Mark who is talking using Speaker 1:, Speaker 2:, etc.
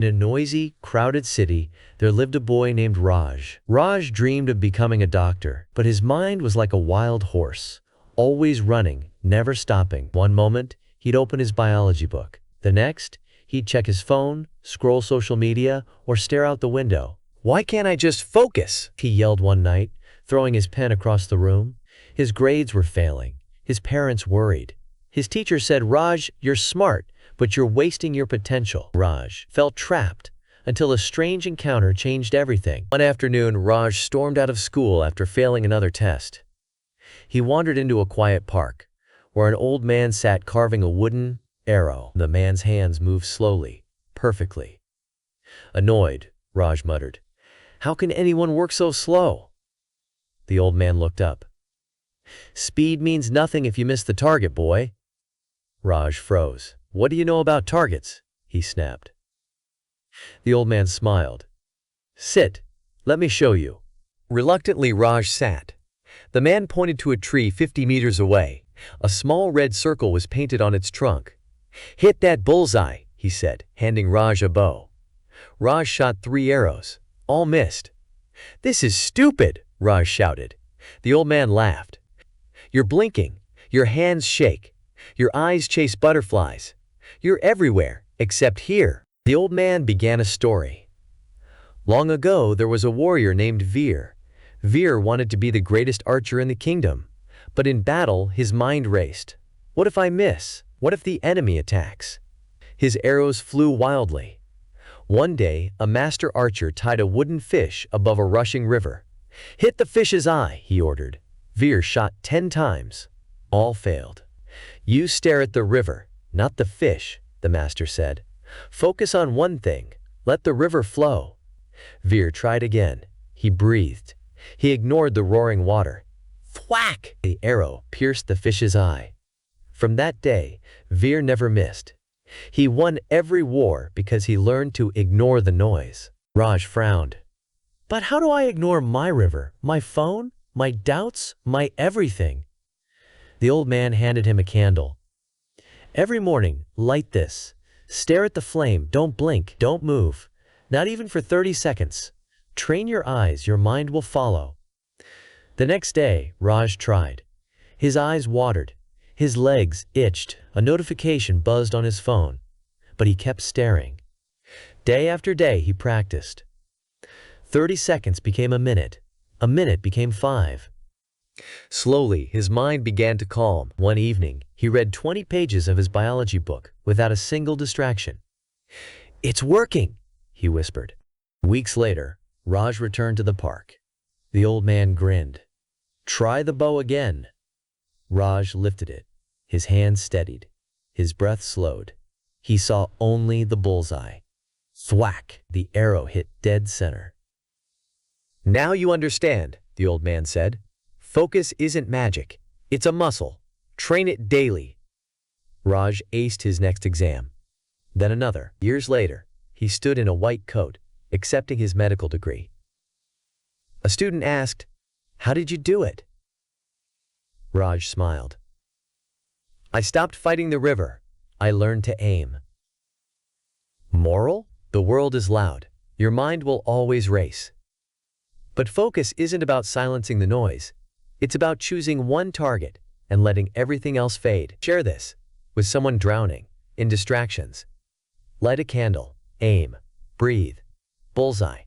Speaker 1: In a noisy, crowded city, there lived a boy named Raj. Raj dreamed of becoming a doctor, but his mind was like a wild horse, always running, never stopping. One moment, he'd open his biology book. The next, he'd check his phone, scroll social media, or stare out the window. "Why can't I just focus?" he yelled one night, throwing his pen across the room. His grades were failing. His parents worried. His teacher said, "Raj, you're smart, but you're wasting your potential." Raj felt trapped until a strange encounter changed everything. One afternoon, Raj stormed out of school after failing another test. He wandered into a quiet park, where an old man sat carving a wooden arrow. The man's hands moved slowly, perfectly. Annoyed, Raj muttered, "How can anyone work so slow?" The old man looked up. "Speed means nothing if you miss the target, boy." Raj froze. "What do you know about targets?" he snapped. The old man smiled. "Sit. Let me show you." Reluctantly, Raj sat. The man pointed to a tree 50 meters away. A small red circle was painted on its trunk. "Hit that bullseye," he said, handing Raj a bow. Raj shot 3 arrows. All missed. "This is stupid," Raj shouted. The old man laughed. "You're blinking. Your hands shake. Your eyes chase butterflies. You're everywhere, except here." The old man began a story. Long ago, there was a warrior named Veer. Veer wanted to be the greatest archer in the kingdom. But in battle, his mind raced. What if I miss? What if the enemy attacks? His arrows flew wildly. One day, a master archer tied a wooden fish above a rushing river. "Hit the fish's eye," he ordered. Veer shot 10 times. All failed. "You stare at the river, not the fish," the master said. "Focus on one thing. Let the river flow." Veer tried again. He breathed. He ignored the roaring water. Thwack! The arrow pierced the fish's eye. From that day, Veer never missed. He won every war because he learned to ignore the noise. Raj frowned. "But how do I ignore my river, my phone, my doubts, my everything?" The old man handed him a candle. "Every morning, light this. Stare at the flame, don't blink, don't move. Not even for 30 seconds. Train your eyes, your mind will follow." The next day, Raj tried. His eyes watered. His legs itched. A notification buzzed on his phone. But he kept staring. Day after day, he practiced. 30 seconds became a minute. A minute became 5. Slowly, his mind began to calm. One evening, he read 20 pages of his biology book without a single distraction. "It's working," he whispered. Weeks later, Raj returned to the park. The old man grinned. "Try the bow again." Raj lifted it. His hands steadied. His breath slowed. He saw only the bullseye. Thwack! The arrow hit dead center. "Now you understand," the old man said. "Focus isn't magic. It's a muscle. Train it daily." Raj aced his next exam. Then another. Years later, he stood in a white coat, accepting his medical degree. A student asked, "How did you do it?" Raj smiled. "I stopped fighting the river. I learned to aim." Moral? The world is loud. Your mind will always race. But focus isn't about silencing the noise. It's about choosing one target and letting everything else fade. Share this with someone drowning in distractions. Light a candle, aim, breathe, bullseye.